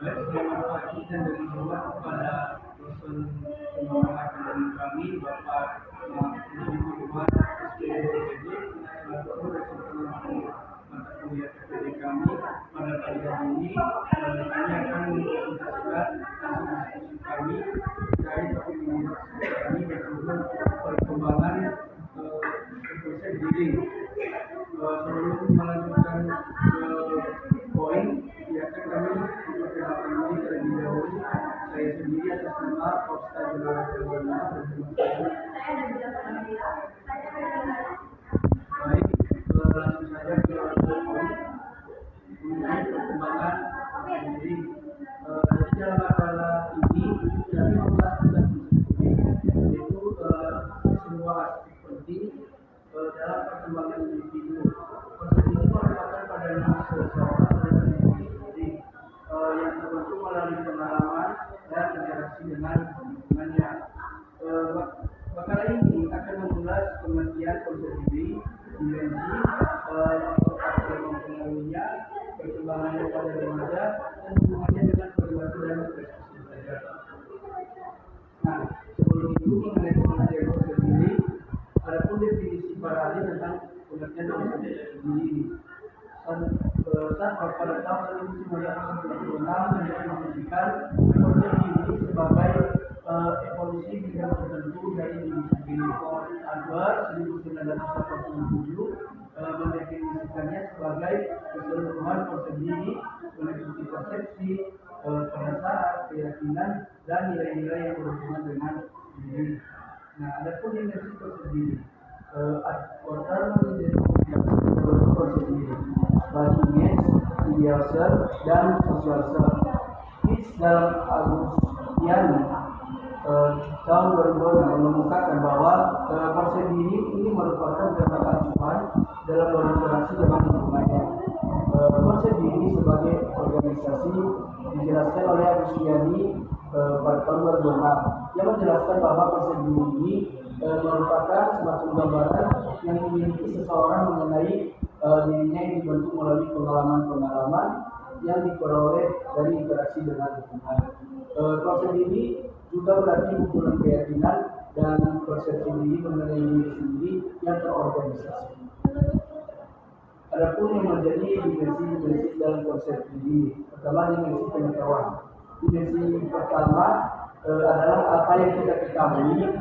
Baik, selamat pagi dan dari hormat kepada dosen penyuluhan akademik kami, Bapak Yudi Firman, SPDPD, selaku dosen penyuluhan mata kuliah PPD kami. Pada pagi hari ini, kami akan mempresentasikan hasil diskusi kami terkait topik diskusi kami berhubung perkembangan konsep diri. Sebelum melanjutkan ke poin, biarkan kami memperkenalkan diri terlebih dahulu. Saya sendiri atas nama Kopsta Jelara Terwana bersama baik, langsung saja ke poin mengenai perkembangan konsep diri. Jadi dalam masalah ini kami membahas tentang konsep diri, yaitu sebuah aspek penting dalam perkembangan individu. Konsep ini merupakan padanan seseorang terhadap diri sendiri yang terbentuk melalui pengalaman dan interaksi dengan lingkungannya. Makalah ini akan mengulas pengertian konsep diri, dimensi, faktor yang mempengaruhinya, perkembangannya pada remaja, dan hubungannya dengan perilaku dan prestasi belajar. Nah, sebelum itu mengenai pengertian konsep diri, adapun definisi para ahli tentang pengertian konsep diri ini. Pada tahun 1996 mendefinisikan konsep diri sebagai evolusi bidang tertentu dari diri sendiri. Albert 1987 mendefinisikannya sebagai keseluruhan konsep diri meliputi persepsi, perasaan, keyakinan, dan nilai-nilai yang berhubungan dengan diri. Nah, adapun dimensi konsep diri, Porter mengidentifikasi konsep diri bagi image, ideal self, dan social self. Fitch dalam Agustian tahun 2006 mengungkapkan bahwa konsep diri ini merupakan gambaran Tuhan dalam berinteraksi dengan lingkungannya. Konsep diri sebagai organisasi dijelaskan oleh Agustiani pada tahun 2006. Ia menjelaskan bahwa konsep diri ini merupakan semacam gambaran yang dimiliki seseorang mengenai dirinya yang dibentuk melalui pengalaman-pengalaman yang diperoleh dari interaksi dengan lingkungan. Konsep diri juga berarti kumpulan keyakinan dan persepsi diri mengenai diri sendiri yang terorganisasi. Adapun yang menjadi dimensi-dimensi dalam konsep diri, pertama dimensi pengetahuan. Dimensi pertama adalah apa yang kita ketahui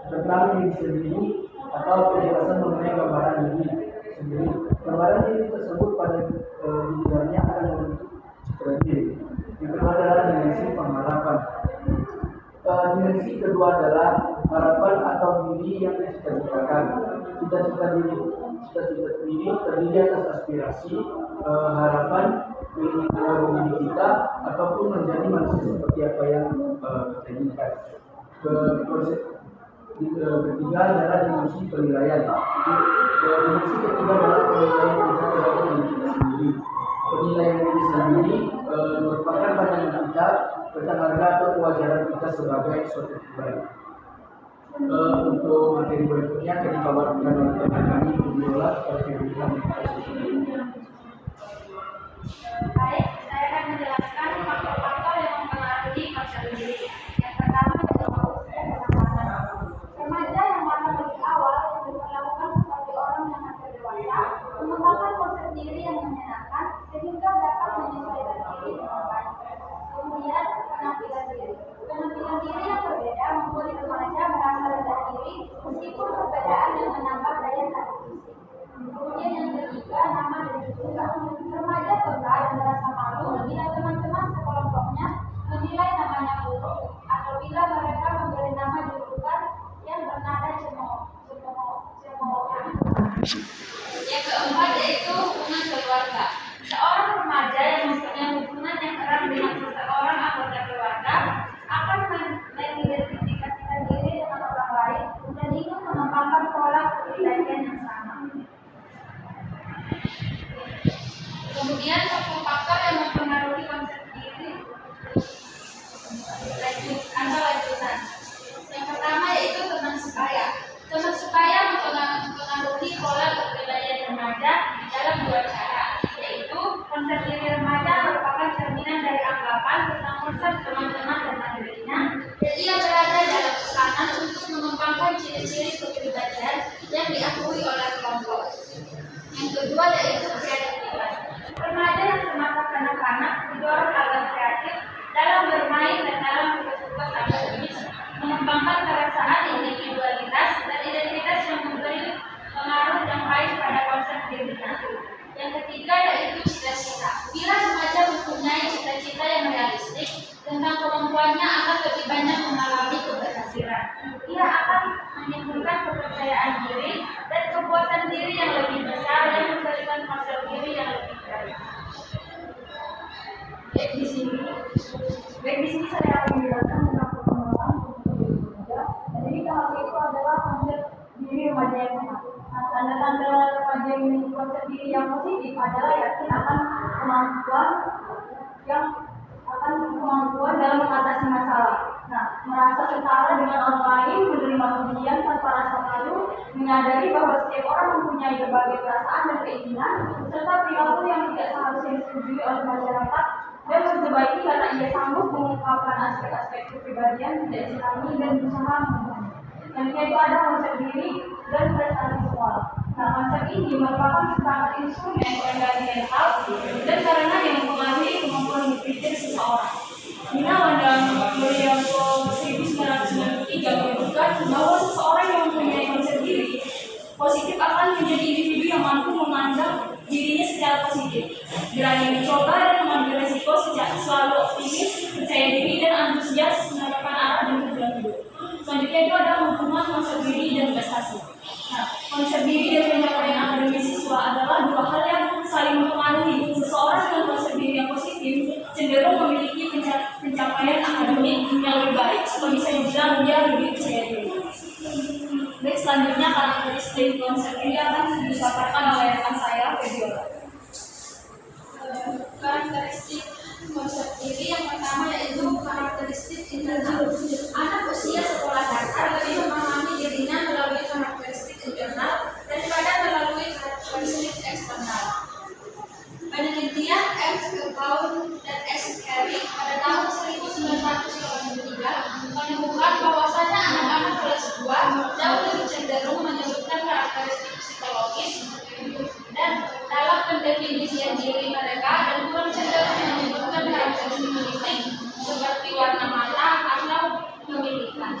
tentang diri sendiri atau penjelasan mengenai gambaran diri sendiri. Gambaran diri tersebut pada dirinya akan membentuk citra diri. Yang kedua adalah dimensi pengharapan. Dimensi kedua adalah harapan atau diri yang dicita-citakan. Cita-cita diri terdiri atas aspirasi, harapan, keinginan diri kita ataupun menjadi manusia seperti apa yang kita inginkan. Ketiga adalah dimensi penilaian. Dimensi ketiga adalah penilaian kita terhadap diri kita sendiri. Penilaian diri sendiri merupakan pandangan kita tentang harga atau kewajaran kita sebagai suatu pribadi. Untuk materi berikutnya akan dibawakan oleh teman kami Biola Perkebunan. Baik, saya akan menjelaskan faktor-faktor yang mempengaruhi konsep diri. Yang pertama adalah usia dan pengalaman. Remaja yang matang lebih awal yang diperlakukan seperti orang yang hampir dewasa, mengembangkan konsep diri yang menyenangkan sehingga dapat menyesuaikan diri dengan baik. Kemudian penampilan diri. Penampilan diri yang berbeda membuat remaja merasa rendah diri meskipun perbedaan yang menambah daya tarik fisik. Kemudian yang ketiga, nama dan julukan. Remaja peka yang merasa malu bila teman-teman sekelompoknya menilai namanya buruk atau bila mereka memberi nama julukan yang bernada cemoohan. Yang keempat yaitu hubungan keluarga. Seorang remaja yang mempunyai hubungan yang erat dengan seseorang anggota keluarga akan mengidentifikasikan diri dengan orang lain dan ingin mengembangkan pola kepribadian yang sama. kehidupan ketangguhan teman-teman dan dirinya, dan ia berada dalam tekanan untuk mengembangkan ciri-ciri kepribadian yang diakui oleh kelompok. Yang kedua yaitu kreativitas. Remaja yang semasa kanak-kanak didorong agar kreatif dalam bermain dan dalam tugas-tugas akademis, mengembangkan perasaan individualitas dan identitas yang memberi pengaruh yang baik pada konsep dirinya. Yang ketiga yaitu cita-cita. Bila remaja mempunyai cita-cita yang realistik tentang kemampuannya akan lebih banyak mengalami keberhasilan. Ia akan menimbulkan kepercayaan diri dan kepuasan diri yang lebih besar yang memberikan konsep diri yang lebih baik. Baik di sini saya akan menjelaskan tentang perkembangan remaja. Jadi tahap itu adalah konsep diri remaja yang sehat. Nah, tanda-tanda remaja yang memiliki konsep diri yang positif adalah yakin akan kemampuan dalam mengatasi masalah. Nah, merasa setara dengan orang lain, menerima pujian tanpa rasa malu, menyadari bahwa setiap orang mempunyai berbagai perasaan dan keinginan, serta perilaku yang tidak seharusnya disetujui oleh masyarakat, dan memperbaiki karena ia sanggup mengungkapkan aspek-aspek kepribadian tidak disenangi dan berusaha mengubahnya. Yang kedua itu ada konsep diri dan prestasi sekolah. Nah, konsep ini merupakan sebuah instrumen pengendali mental dan karena yang mempengaruhi kemampuan berpikir seseorang. Gunawan dalam Murianto 1993 menyebutkan bahwa seseorang yang mempunyai konsep diri positif akan menjadi individu yang mampu memandang dirinya secara positif, berani mencoba dan mengambil risiko, selalu optimis, percaya diri dan antusias menentukan arah dan tujuan hidup. Selanjutnya itu ada hubungan konsep diri dan prestasi. Nah, konsep diri dan pencapaian akademis siswa adalah dua hal yang saling mempengaruhi. Seseorang dengan konsep diri yang positif cenderung memiliki pencapaian akademik yang lebih baik, atau bisa dibilang dia lebih percaya diri. Baik, selanjutnya karakteristik konsep diri akan dipaparkan oleh rekan saya, Febiola. Karakteristik konsep diri yang pertama yaitu karakteristik internal. Anak usia sekolah dasar lebih memahami dirinya melalui karakteristik internal daripada melalui karakteristik eksternal. Penelitian F. Kebaun dan S. Carey pada tahun 1983 menemukan bahwasanya anak-anak kelas 2 jauh lebih cenderung menyebutkan karakteristik psikologis dan dalam pendefinisian diri mereka dan kurang cenderung menyebutkan karakteristik fisik seperti warna mata atau memilikan.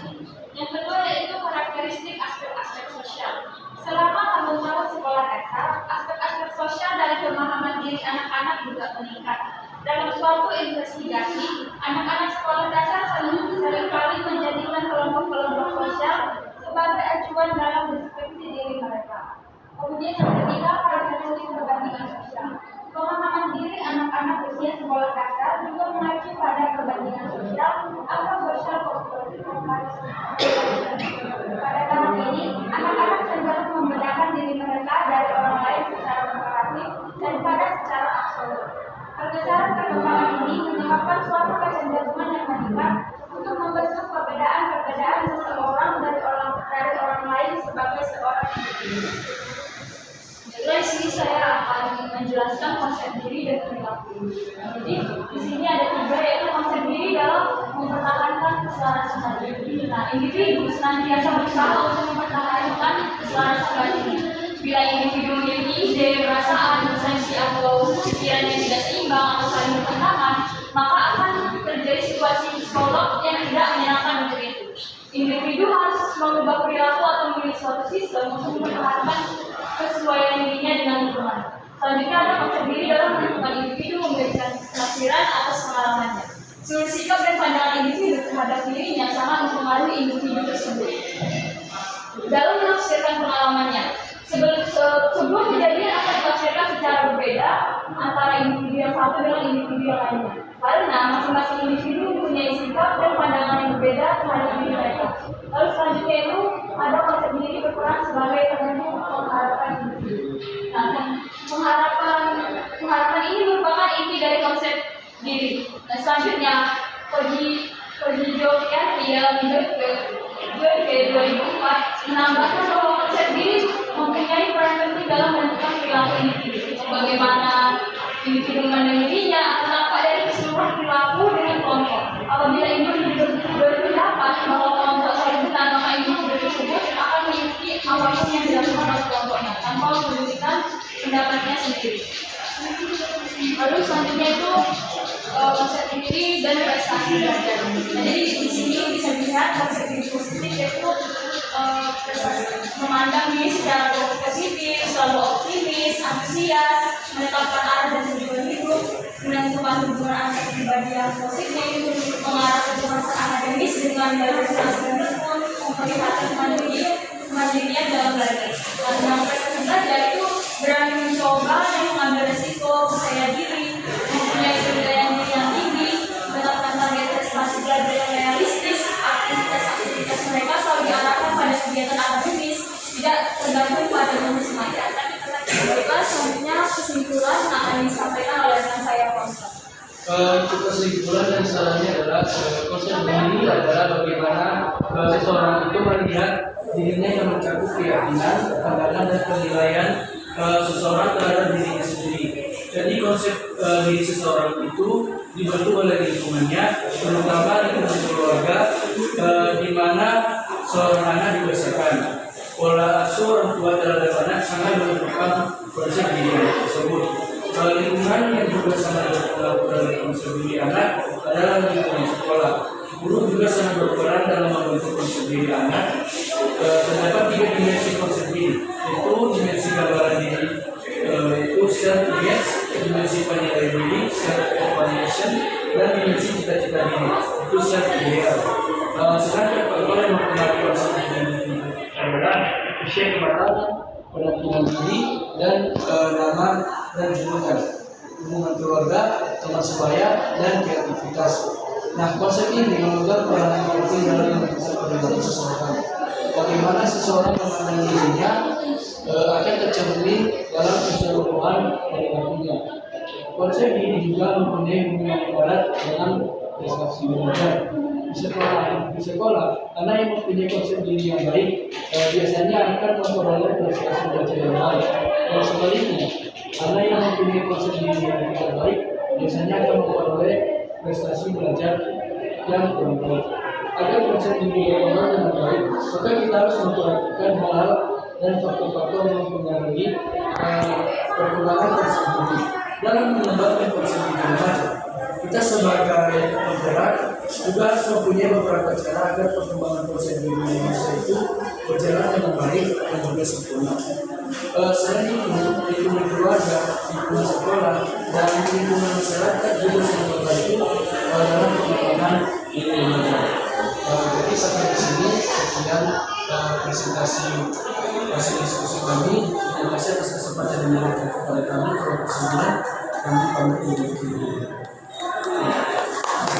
Yang kedua yaitu karakteristik aspek-aspek sosial. Selama tahun-tahun sekolah dasar, aspek-aspek sosial dari pemahaman diri anak-anak juga meningkat. Dalam suatu investigasi, anak-anak sekolah dasar seringkali menjadikan kelompok-kelompok sosial sebagai acuan dalam deskripsi diri mereka. Kemudian yang ketiga, karakteristik perbandingan sosial. Pemahaman diri anak-anak usia sekolah dasar juga mengacu pada perbandingan sosial atau social comparison. Pada tahap ini, anak-anak cenderung membedakan diri mereka dari orang lain secara komparatif daripada secara absolut. Pergeseran perkembangan ini menyebabkan suatu kecenderungan yang meningkat untuk membentuk perbedaan seseorang dari orang lain sebagai seorang individu. Jadi sini saya akan menjelaskan konsep diri dan perilaku. Jadi di sini ada tiga yaitu konsep diri dalam mempertahankan keselarasan diri. Nah, individu senantiasa berusaha untuk mempertahankan keselarasan diri. Bila individu memiliki ide, perasaan, sensi atau pikiran yang tidak seimbang atau saling bertentangan, maka akan terjadi situasi psikolog yang tidak menyenangkan untuk itu. Individu harus mengubah perilaku atau memilih suatu sistem untuk mempertahankan kesesuaian dirinya dengan lingkungan. Selanjutnya ada konsep diri dalam menentukan individu memberikan penafsiran atas pengalamannya. Seluruh sikap dan pandangan individu terhadap dirinya sangat mempengaruhi individu tersebut dalam menafsirkan pengalamannya. Sebelum kejadian akan ditafsirkan secara berbeda antara individu yang satu dengan individu yang lainnya. Karena masing-masing individu mempunyai sikap dan pandangan yang berbeda terhadap diri mereka. Lalu selanjutnya itu ada konsep diri berperan sebagai penentu pengharapan individu. Nah, pengharapan ini merupakan inti dari konsep diri. Dan selanjutnya Perjijokian ia ke 2004 menambahkan bahwa konsep diri mempunyai peran penting dalam menentukan perilaku individu. Bagaimana individu memandang dirinya akan tampak dari keseluruhan perilaku dengan yang dilakukan oleh kelompoknya tanpa memberikan pendapatnya sendiri. Lalu selanjutnya itu konsep diri dan prestasi belajar. Jadi di sini bisa dilihat konsep diri positif yaitu memandang diri secara positif, selalu optimis, antusias, menetapkan arah dan tujuan hidup, menentukan hubungan antar pribadi yang positif, mengarah ke kemaslahatan akademis dengan belajar dan tekun, memperlihatkan kemandirian dalam belajar. Dan yang prestasi belajar itu berani mencoba dan mengambil resiko, percaya diri, mempunyai penilaian diri yang tinggi, menetapkan target prestasi belajar yang realistis, aktivitas mereka selalu diarahkan pada kegiatan akademis, tidak tergantung pada jenis semacam. Baiklah, selanjutnya kesimpulan yang akan disampaikan oleh rekan saya Konsep. Untuk kesimpulan dan sarannya adalah konsep diri adalah bagaimana seseorang itu melihat dirinya yang mencakup keyakinan, pandangan dan penilaian seseorang terhadap dirinya sendiri. Jadi konsep diri seseorang itu dibentuk oleh lingkungannya, terutama lingkungan keluarga, di mana seorang anak dibesarkan. Pola asuh orang tua terhadap anak sangat menentukan konsep diri tersebut. Lingkungan yang juga sangat berpengaruh dalam konsep diri anak adalah lingkungan sekolah. Guru juga sangat berperan dalam membentuk konsep diri anak. Terdapat 3 dimensi konsep diri, yaitu dimensi gambaran diri, yaitu self image, dimensi penilaian diri, self evaluation, dan dimensi cita-cita diri, itu self ideal. Sedangkan faktor yang mempengaruhi konsep diri adalah usia kematangan, penampilan diri, dan nama dan julukan, hubungan keluarga, teman sebaya, dan kreativitas. Nah, konsep ini memegang peranan penting dalam membentuk pribadi seseorang. Bagaimana seseorang memandang dirinya akan tercermin dalam keseluruhan perilakunya. Konsep ini juga mempunyai hubungan erat dengan prestasi belajar. Di sekolah, anak yang mempunyai konsep diri yang baik biasanya akan memperoleh prestasi belajar yang baik. Dan sebaliknya, anak yang mempunyai konsep diri yang tidak baik biasanya akan memperoleh prestasi belajar yang kurang baik. Agar konsep diri berkembang dengan baik, maka kita harus memperhatikan hal-hal dan faktor-faktor yang mempengaruhi perkembangan konsep diri. Dalam mengembangkan konsep diri remaja, kita sebagai penggerak juga harus mempunyai beberapa cara agar perkembangan konsep diri manusia itu berjalan dengan baik dan juga sempurna. Selain itu, lingkungan keluarga, lingkungan sekolah, dan lingkungan masyarakat juga sangat membantu dalam perkembangan diri remaja. Jadi sampai di sini sekian presentasi hasil diskusi kami. Terima kasih atas kesempatan yang diberikan kepada kami. Kalau kesimpulan kami pamit undur diri.